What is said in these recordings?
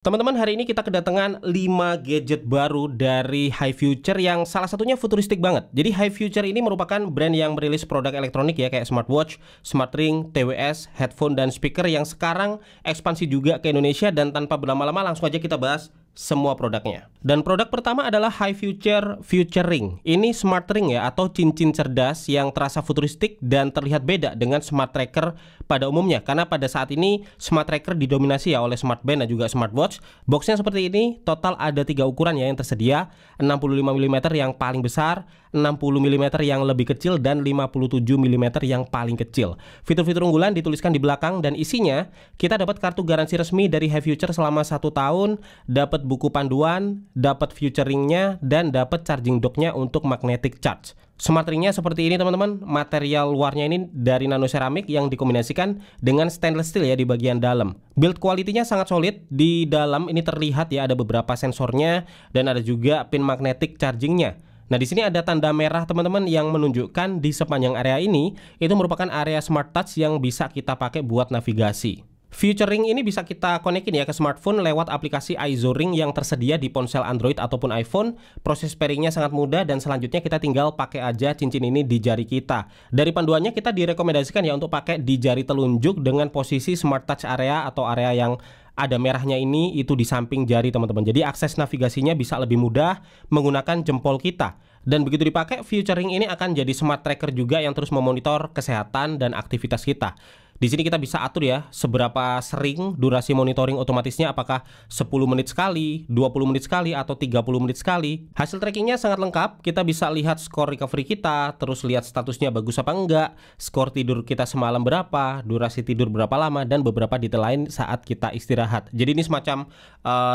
Teman-teman, hari ini kita kedatangan 5 gadget baru dari HiFuture yang salah satunya futuristik banget. Jadi HiFuture ini merupakan brand yang merilis produk elektronik ya, kayak smartwatch, smart ring, TWS, headphone, dan speaker yang sekarang ekspansi juga ke Indonesia. Dan tanpa berlama-lama langsung aja kita bahas semua produknya. Dan produk pertama adalah HiFuture Future Ring. Ini smart ring ya, atau cincin cerdas yang terasa futuristik dan terlihat beda dengan smart tracker pada umumnya. Karena pada saat ini smart tracker didominasi ya oleh smart band dan juga smartwatch. Boxnya seperti ini, total ada 3 ukuran ya yang tersedia. 65 mm yang paling besar, 60 mm yang lebih kecil, dan 57 mm yang paling kecil. Fitur-fitur unggulan dituliskan di belakang, dan isinya kita dapat kartu garansi resmi dari HiFuture selama 1 tahun, dapat buku panduan, dapat future ringnya, dan dapat charging docknya untuk magnetic charge. Smart ringnya seperti ini teman-teman. Material luarnya ini dari nanoseramik yang dikombinasikan dengan stainless steel ya di bagian dalam. Build quality-nya sangat solid. Di dalam ini terlihat ya ada beberapa sensornya dan ada juga pin magnetic chargingnya. Nah, di sini ada tanda merah teman-teman yang menunjukkan di sepanjang area ini itu merupakan area smart touch yang bisa kita pakai buat navigasi. Future Ring ini bisa kita konekin ya ke smartphone lewat aplikasi iZoring yang tersedia di ponsel Android ataupun iPhone. Proses pairingnya sangat mudah dan selanjutnya kita tinggal pakai aja cincin ini di jari kita. Dari panduannya kita direkomendasikan ya untuk pakai di jari telunjuk dengan posisi smart touch area atau area yang ada merahnya ini itu di samping jari teman-teman. Jadi akses navigasinya bisa lebih mudah menggunakan jempol kita. Dan begitu dipakai, Future Ring ini akan jadi smart tracker juga yang terus memonitor kesehatan dan aktivitas kita. Di sini kita bisa atur ya seberapa sering durasi monitoring otomatisnya, apakah 10 menit sekali, 20 menit sekali, atau 30 menit sekali. Hasil trackingnya sangat lengkap. Kita bisa lihat skor recovery kita, terus lihat statusnya bagus apa enggak, skor tidur kita semalam berapa, durasi tidur berapa lama, dan beberapa detail lain saat kita istirahat. Jadi ini semacam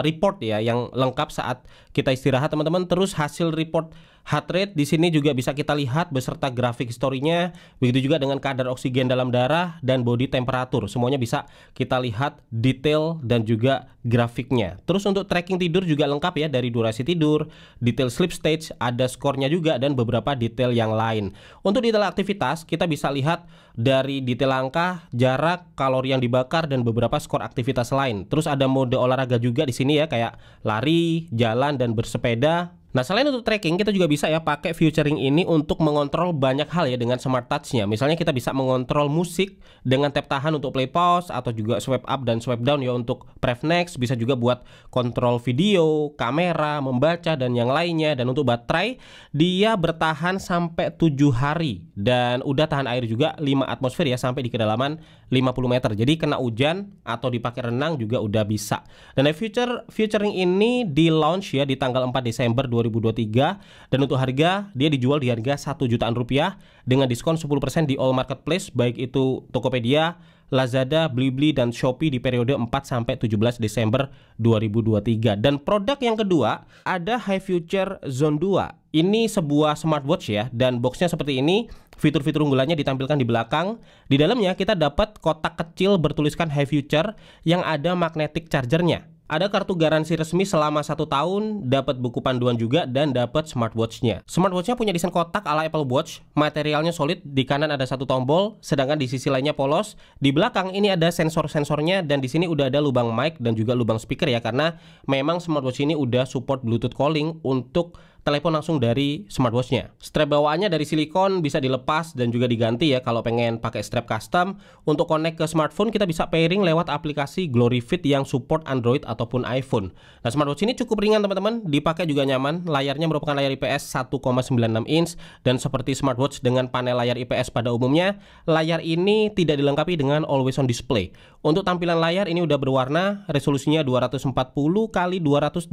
report ya yang lengkap saat kita istirahat teman-teman. Terus hasil report heart rate di sini juga bisa kita lihat beserta grafik historinya, begitu juga dengan kadar oksigen dalam darah dan body temperature. Semuanya bisa kita lihat detail dan juga grafiknya. Terus untuk tracking tidur juga lengkap ya, dari durasi tidur, detail sleep stage, ada skornya juga, dan beberapa detail yang lain. Untuk detail aktivitas kita bisa lihat dari detail angka, jarak, kalori yang dibakar, dan beberapa skor aktivitas lain. Terus ada mode olahraga juga di sini ya, kayak lari, jalan, dan bersepeda. Nah, selain untuk tracking, kita juga bisa ya pakai Future Ring ini untuk mengontrol banyak hal ya dengan smart touch-nya. Misalnya kita bisa mengontrol musik dengan tap tahan untuk play pause, atau juga swipe up dan swipe down ya untuk press next. Bisa juga buat kontrol video, kamera, membaca, dan yang lainnya. Dan untuk baterai, dia bertahan sampai 7 hari. Dan udah tahan air juga 5 atmosfer ya, sampai di kedalaman 50 meter. Jadi kena hujan atau dipakai renang juga udah bisa. Dan Future Ring ini di launch ya di tanggal 4 Desember 2023, dan untuk harga dia dijual di harga 1 jutaan rupiah dengan diskon 10% di all marketplace, baik itu Tokopedia, Lazada, Blibli, dan Shopee di periode 4-17 Desember 2023. Dan produk yang kedua ada HiFuture Zone 2. Ini sebuah smartwatch ya, dan boxnya seperti ini. Fitur-fitur unggulannya ditampilkan di belakang. Di dalamnya kita dapat kotak kecil bertuliskan HiFuture yang ada magnetic chargernya. Ada kartu garansi resmi selama 1 tahun, dapat buku panduan juga, dan dapat smartwatch-nya. Smartwatch-nya punya desain kotak ala Apple Watch, materialnya solid, di kanan ada 1 tombol, sedangkan di sisi lainnya polos. Di belakang ini ada sensor-sensornya, dan di sini udah ada lubang mic dan juga lubang speaker ya, karena memang smartwatch ini udah support Bluetooth calling untuk telepon langsung dari smartwatch-nya. Strap bawaannya dari silikon, bisa dilepas dan juga diganti ya kalau pengen pakai strap custom. Untuk connect ke smartphone kita bisa pairing lewat aplikasi GloryFit yang support Android ataupun iPhone. Nah, smartwatch ini cukup ringan teman-teman, dipakai juga nyaman. Layarnya merupakan layar IPS 1,96 inch, dan seperti smartwatch dengan panel layar IPS pada umumnya, layar ini tidak dilengkapi dengan always on display. Untuk tampilan layar ini udah berwarna, resolusinya 240 x 286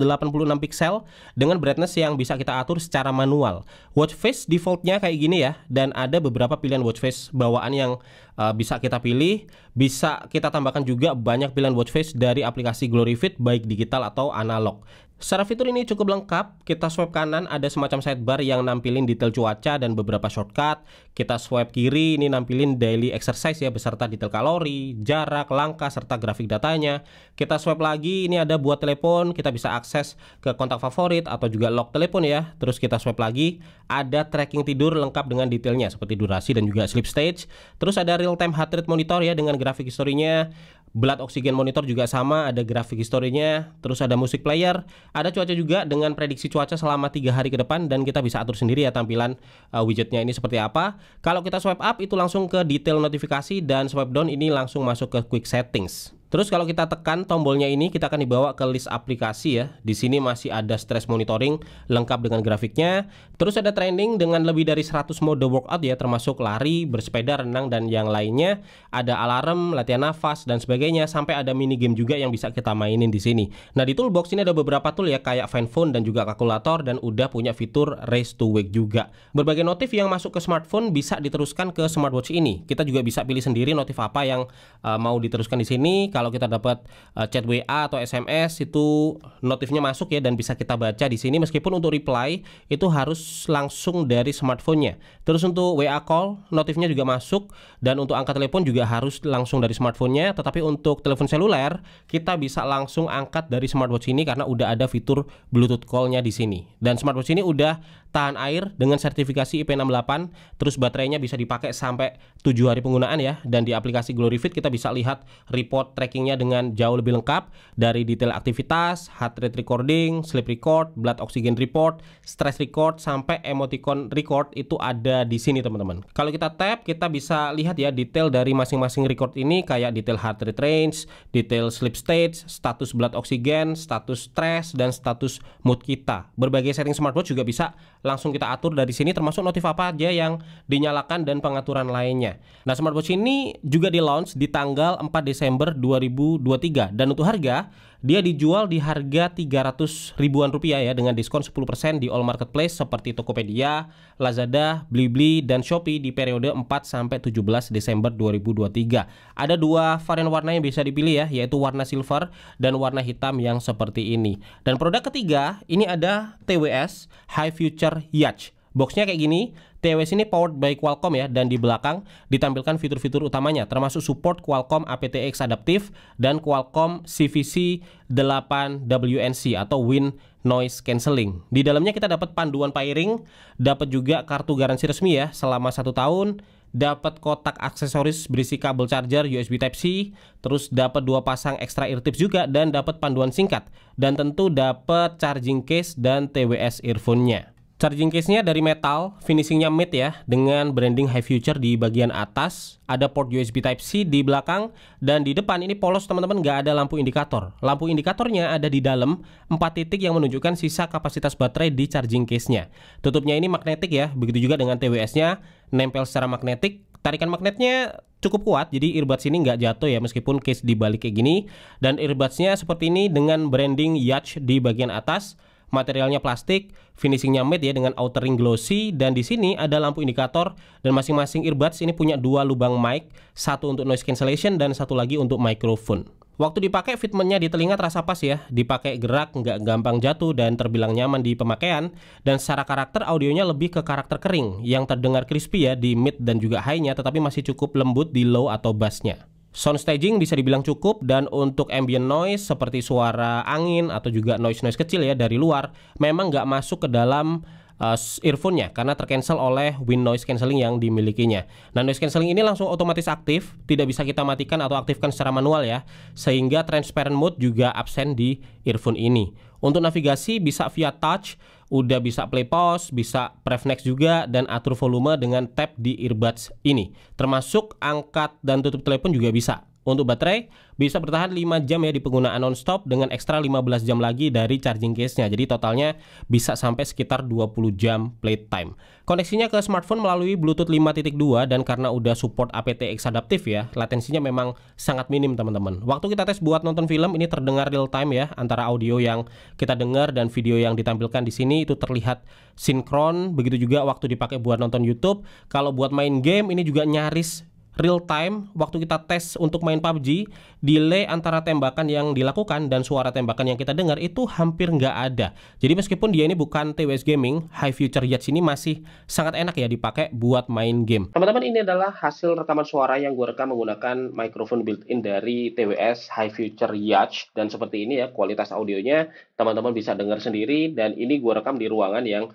pixel dengan brightness yang bisa kita atur secara manual. Watch face defaultnya kayak gini ya, dan ada beberapa pilihan watch face bawaan yang bisa kita pilih. Bisa kita tambahkan juga banyak pilihan watch face dari aplikasi GloryFit, baik digital atau analog. Secara fitur ini cukup lengkap. Kita swipe kanan ada semacam sidebar yang nampilin detail cuaca dan beberapa shortcut. Kita swipe kiri ini nampilin daily exercise ya beserta detail kalori, jarak, langkah, serta grafik datanya. Kita swipe lagi ini ada buat telepon, kita bisa akses ke kontak favorit atau juga lock telepon ya. Terus kita swipe lagi, ada tracking tidur lengkap dengan detailnya seperti durasi dan juga sleep stage. Terus ada real time heart rate monitor ya dengan grafik historinya, Blood oxygen monitor juga sama, ada grafik historinya, terus ada music player, ada cuaca juga dengan prediksi cuaca selama 3 hari ke depan, dan kita bisa atur sendiri ya tampilan widgetnya ini seperti apa. Kalau kita swipe up itu langsung ke detail notifikasi, dan swipe down ini langsung masuk ke quick settings. Terus kalau kita tekan tombolnya ini, kita akan dibawa ke list aplikasi ya. Di sini masih ada stress monitoring lengkap dengan grafiknya. Terus ada training dengan lebih dari 100 mode workout ya, termasuk lari, bersepeda, renang, dan yang lainnya. Ada alarm, latihan nafas, dan sebagainya. Sampai ada mini game juga yang bisa kita mainin di sini. Nah, di toolbox ini ada beberapa tool ya, kayak Find Phone dan juga kalkulator, dan udah punya fitur Race to Wake juga. Berbagai notif yang masuk ke smartphone bisa diteruskan ke smartwatch ini. Kita juga bisa pilih sendiri notif apa yang mau diteruskan di sini. Kalau kita dapat chat WA atau SMS itu notifnya masuk ya, dan bisa kita baca di sini. Meskipun untuk reply itu harus langsung dari smartphone-nya. Terus untuk WA call notifnya juga masuk, dan untuk angkat telepon juga harus langsung dari smartphone-nya. Tetapi untuk telepon seluler kita bisa langsung angkat dari smartwatch ini karena udah ada fitur Bluetooth call-nya di sini. Dan smartwatch ini udah tahan air dengan sertifikasi IP68. Terus baterainya bisa dipakai sampai 7 hari penggunaan ya. Dan di aplikasi GloryFit kita bisa lihat report trackingnya dengan jauh lebih lengkap, dari detail aktivitas, heart rate recording, sleep record, blood oxygen report, stress record, sampai emoticon record itu ada di sini teman-teman. Kalau kita tap, kita bisa lihat ya detail dari masing-masing record ini, kayak detail heart rate range, detail sleep stage, status blood oxygen, status stress, dan status mood kita. Berbagai setting smartwatch juga bisa langsung kita atur dari sini, termasuk notif apa aja yang dinyalakan dan pengaturan lainnya. Nah, smartwatch ini juga di launch di tanggal 4 Desember 2023, dan untuk harga dia dijual di harga 300 ribuan rupiah ya, dengan diskon 10% di all marketplace seperti Tokopedia, Lazada, Blibli, dan Shopee di periode 4-17 Desember 2023. Ada dua varian warna yang bisa dipilih ya, yaitu warna silver dan warna hitam yang seperti ini. Dan produk ketiga ini ada TWS High Future Yacht. Boxnya kayak gini. TWS ini powered by Qualcomm ya, dan di belakang ditampilkan fitur-fitur utamanya termasuk support Qualcomm aptX adaptif dan Qualcomm CVC 8WNC atau Wind Noise Cancelling. Di dalamnya kita dapat panduan pairing, dapat juga kartu garansi resmi ya selama 1 tahun, dapat kotak aksesoris berisi kabel charger USB Type-C, terus dapat 2 pasang extra ear tips juga, dan dapat panduan singkat, dan tentu dapat charging case dan TWS earphone-nya. Charging case-nya dari metal, finishingnya matte ya, dengan branding High Future di bagian atas. Ada port USB Type-C di belakang, dan di depan ini polos teman-teman, nggak ada lampu indikator. Lampu indikatornya ada di dalam 4 titik yang menunjukkan sisa kapasitas baterai di charging case-nya. Tutupnya ini magnetik ya, begitu juga dengan TWS-nya, nempel secara magnetik. Tarikan magnetnya cukup kuat, jadi earbuds ini nggak jatuh ya meskipun case dibalik kayak gini. Dan earbuds-nya seperti ini dengan branding Yacht di bagian atas. Materialnya plastik, finishingnya matte ya dengan outer ring glossy, dan di sini ada lampu indikator, dan masing-masing earbuds ini punya 2 lubang mic, satu untuk noise cancellation dan satu lagi untuk microphone. Waktu dipakai fitmentnya di telinga terasa pas ya, dipakai gerak nggak gampang jatuh dan terbilang nyaman di pemakaian. Dan secara karakter audionya lebih ke karakter kering yang terdengar crispy ya di mid dan juga high-nya, tetapi masih cukup lembut di low atau bass-nya. Sound staging bisa dibilang cukup, dan untuk ambient noise seperti suara angin atau juga noise-noise kecil ya dari luar memang nggak masuk ke dalam earphone-nya karena tercancel oleh Wind Noise Cancelling yang dimilikinya. Nah, noise cancelling ini langsung otomatis aktif, tidak bisa kita matikan atau aktifkan secara manual ya, sehingga transparent mode juga absen di earphone ini. Untuk navigasi bisa via touch, udah bisa play pause, bisa press next juga, dan atur volume dengan tap di earbuds ini. Termasuk angkat dan tutup telepon juga bisa. Untuk baterai bisa bertahan 5 jam ya di penggunaan non-stop, dengan ekstra 15 jam lagi dari charging case-nya. Jadi totalnya bisa sampai sekitar 20 jam playtime. Koneksinya ke smartphone melalui Bluetooth 5.2, dan karena udah support aptX adaptif ya, latensinya memang sangat minim teman-teman. Waktu kita tes buat nonton film ini terdengar real time ya, antara audio yang kita dengar dan video yang ditampilkan di sini itu terlihat sinkron. Begitu juga waktu dipakai buat nonton YouTube. Kalau buat main game ini juga nyaris real time. Waktu kita tes untuk main PUBG, delay antara tembakan yang dilakukan dan suara tembakan yang kita dengar itu hampir nggak ada. Jadi meskipun dia ini bukan TWS Gaming, High Future Yacht ini masih sangat enak ya dipakai buat main game. Teman-teman, ini adalah hasil rekaman suara yang gue rekam menggunakan microphone built-in dari TWS High Future Yacht, dan seperti ini ya kualitas audionya, teman-teman bisa dengar sendiri. Dan ini gue rekam di ruangan yang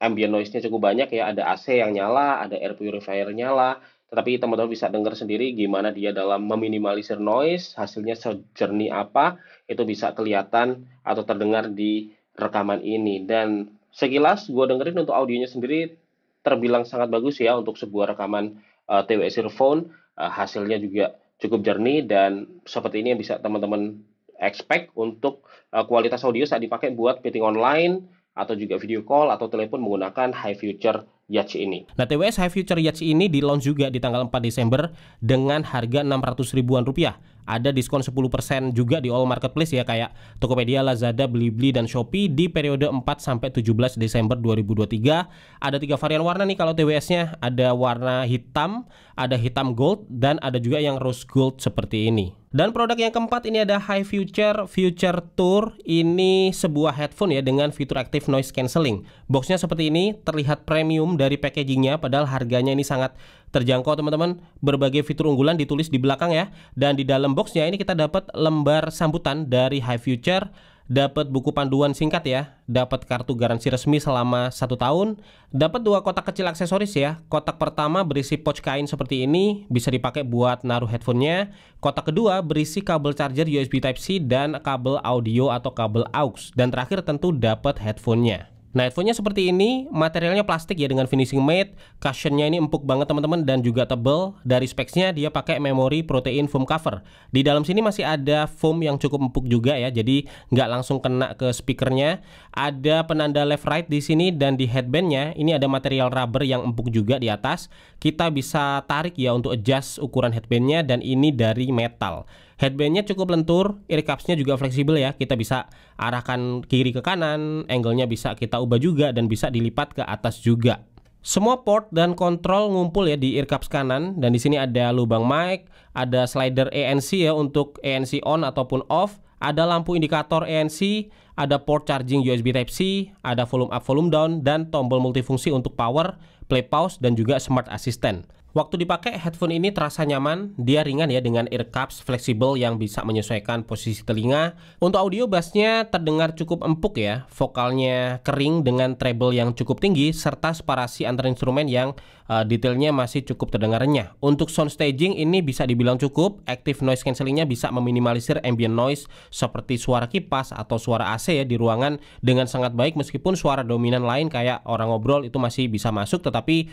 ambient noise-nya cukup banyak ya, ada AC yang nyala, ada air purifier nyala, tetapi teman-teman bisa dengar sendiri gimana dia dalam meminimalisir noise, hasilnya sejernih apa, itu bisa kelihatan atau terdengar di rekaman ini. Dan sekilas gue dengerin untuk audionya sendiri terbilang sangat bagus ya untuk sebuah rekaman TWS earphone, hasilnya juga cukup jernih dan seperti ini yang bisa teman-teman expect untuk kualitas audio saat dipakai buat meeting online atau juga video call atau telepon menggunakan High Future Yachts ini. Nah, TWS High Future Yachts ini di launch juga di tanggal 4 Desember dengan harga 600 ribuan rupiah. Ada diskon 10% juga di all marketplace ya, kayak Tokopedia, Lazada, Blibli, dan Shopee di periode 4-17 Desember 2023. Ada 3 varian warna nih kalau TWS-nya. Ada warna hitam, ada hitam gold, dan ada juga yang rose gold seperti ini. Dan produk yang keempat ini ada High Future Future Tour. Ini sebuah headphone ya dengan fitur active noise cancelling. Boxnya seperti ini, terlihat premium dari packagingnya, padahal harganya ini sangat terjangkau teman-teman. Berbagai fitur unggulan ditulis di belakang ya. Dan di dalam boxnya ini kita dapat lembar sambutan dari High Future, dapat buku panduan singkat ya, dapat kartu garansi resmi selama 1 tahun, dapat 2 kotak kecil aksesoris ya. Kotak pertama berisi pouch kain seperti ini, bisa dipakai buat naruh headphone-nya. Kotak kedua berisi kabel charger USB Type-C dan kabel audio atau kabel aux. Dan terakhir tentu dapat headphone-nya. Nah, headphone-nya seperti ini, materialnya plastik ya dengan finishing matte, cushionnya ini empuk banget teman-teman dan juga tebal. Dari specs-nya dia pakai memori protein foam cover. Di dalam sini masih ada foam yang cukup empuk juga ya, jadi nggak langsung kena ke speakernya. Ada penanda left right di sini dan di headband-nya ini ada material rubber yang empuk juga di atas. Kita bisa tarik ya untuk adjust ukuran headband-nya dan ini dari metal. Headband-nya cukup lentur, ear cups-nya juga fleksibel ya. Kita bisa arahkan kiri ke kanan, angle-nya bisa kita ubah juga dan bisa dilipat ke atas juga. Semua port dan kontrol ngumpul ya di ear cups kanan, dan di sini ada lubang mic, ada slider ANC ya untuk ANC on ataupun off, ada lampu indikator ANC, ada port charging USB Type-C, ada volume up, volume down, dan tombol multifungsi untuk power, play, pause, dan juga smart assistant. Waktu dipakai headphone ini terasa nyaman, dia ringan ya dengan ear cups fleksibel yang bisa menyesuaikan posisi telinga. Untuk audio bassnya terdengar cukup empuk ya, vokalnya kering dengan treble yang cukup tinggi serta separasi antar instrumen yang detailnya masih cukup terdengar renyah. Untuk sound staging ini bisa dibilang cukup, active noise cancellingnya bisa meminimalisir ambient noise seperti suara kipas atau suara AC ya di ruangan dengan sangat baik, meskipun suara dominan lain kayak orang ngobrol itu masih bisa masuk, tetapi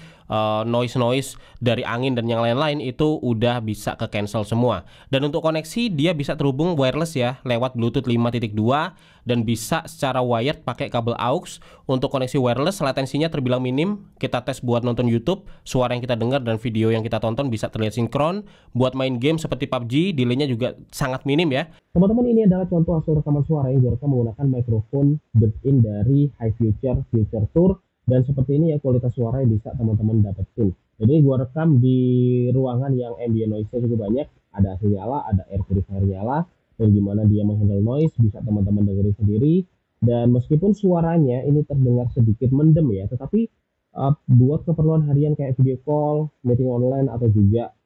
noise dari angin dan yang lain-lain itu udah bisa ke cancel semua. Dan untuk koneksi dia bisa terhubung wireless ya lewat Bluetooth 5.2 dan bisa secara wired pakai kabel aux. Untuk koneksi wireless latensinya terbilang minim. Kita tes buat nonton YouTube, suara yang kita dengar dan video yang kita tonton bisa terlihat sinkron. Buat main game seperti PUBG, delaynya juga sangat minim ya. Teman-teman, ini adalah contoh hasil rekaman suara yang direkam menggunakan mikrofon built-in dari High Future Future Tour. Dan seperti ini ya kualitas suara yang bisa teman-teman dapetin. Jadi gua rekam di ruangan yang ambient noise-nya cukup banyak, ada AC nyala, ada air purifier nyala, dan gimana dia menghandle noise bisa teman-teman dengerin sendiri. Dan meskipun suaranya ini terdengar sedikit mendem ya, tetapi buat keperluan harian kayak video call, meeting online, atau juga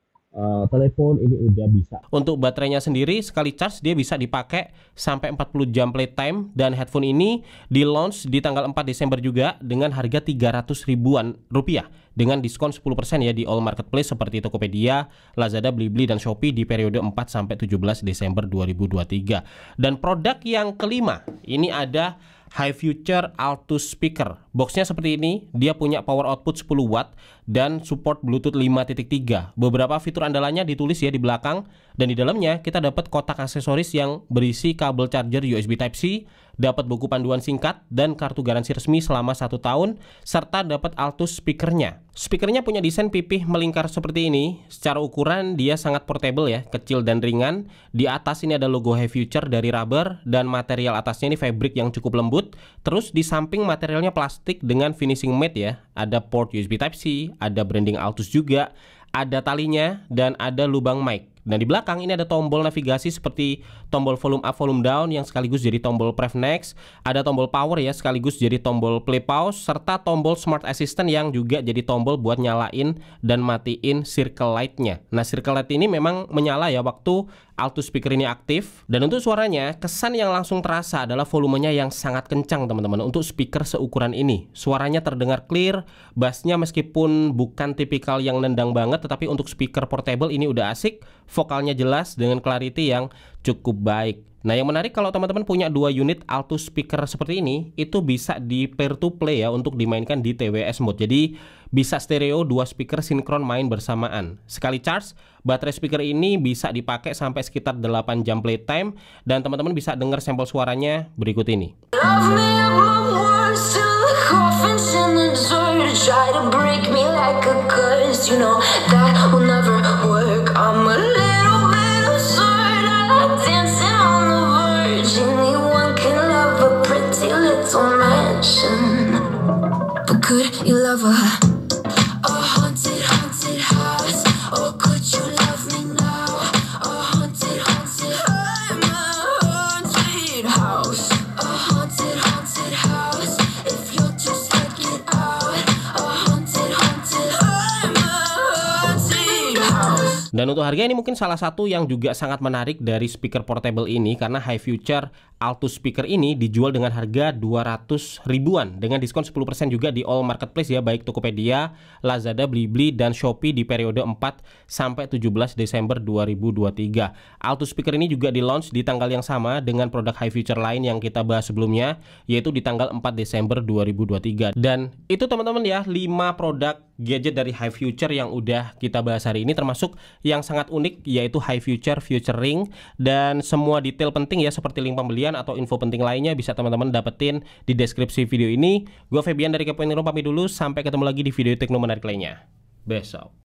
telepon ini udah bisa. Untuk baterainya sendiri sekali charge dia bisa dipakai sampai 40 jam playtime, dan headphone ini di launch di tanggal 4 Desember juga dengan harga 300 ribuan rupiah dengan diskon 10% ya di all marketplace seperti Tokopedia, Lazada, Blibli, dan Shopee di periode 4-17 Desember 2023. Dan produk yang kelima ini ada High Future Altus Speaker. Boxnya seperti ini, dia punya power output 10 watt dan support Bluetooth 5.3. Beberapa fitur andalannya ditulis ya di belakang, dan di dalamnya kita dapat kotak aksesoris yang berisi kabel charger USB Type-C, dapat buku panduan singkat dan kartu garansi resmi selama 1 tahun, serta dapat Altus speakernya. Speakernya punya desain pipih melingkar seperti ini. Secara ukuran dia sangat portable ya, kecil dan ringan. Di atas ini ada logo High Future dari rubber, dan material atasnya ini fabric yang cukup lembut. Terus di samping materialnya plastik dengan finishing matte ya. Ada port USB Type-C, ada branding Altus juga, ada talinya, dan ada lubang mic. Dan di belakang ini ada tombol navigasi seperti tombol volume up, volume down yang sekaligus jadi tombol press next. Ada tombol power ya sekaligus jadi tombol play pause, serta tombol smart assistant yang juga jadi tombol buat nyalain dan matiin circle light-nya. Nah, circle light ini memang menyala ya waktu Altus speaker ini aktif. Dan untuk suaranya, kesan yang langsung terasa adalah volumenya yang sangat kencang teman-teman. Untuk speaker seukuran ini, suaranya terdengar clear. Bassnya meskipun bukan tipikal yang nendang banget, tetapi untuk speaker portable ini udah asik. Vokalnya jelas dengan clarity yang cukup baik. Nah, yang menarik kalau teman-teman punya 2 unit Altus speaker seperti ini, itu bisa di pair to play ya untuk dimainkan di TWS mode. Jadi bisa stereo 2 speaker sinkron main bersamaan. Sekali charge, baterai speaker ini bisa dipakai sampai sekitar 8 jam playtime, dan teman-teman bisa dengar sampel suaranya berikut ini. Could you love a haunted, haunted house? Or could you love me now? A haunted, haunted, I'm a haunted house. A haunted, haunted house. If you'll just let it out. A haunted, haunted, I'm a haunted house. Dan untuk harga ini mungkin salah satu yang juga sangat menarik dari speaker portable ini, karena high future Altus speaker ini dijual dengan harga 200 ribuan dengan diskon 10% juga di all marketplace ya, baik Tokopedia, Lazada, Blibli, dan Shopee di periode 4 sampai 17 Desember 2023. Altus speaker ini juga di-launch di tanggal yang sama dengan produk high future lain yang kita bahas sebelumnya, yaitu di tanggal 4 Desember 2023. Dan itu teman-teman ya, 5 produk gadget dari high future yang udah kita bahas hari ini, termasuk yang sangat unik yaitu high future ring, dan semua detail penting ya seperti link pembelian atau info penting lainnya bisa teman-teman dapetin di deskripsi video ini. Gue Febian dari Kepoin Room pamit dulu, sampai ketemu lagi di video tekno menarik lainnya besok.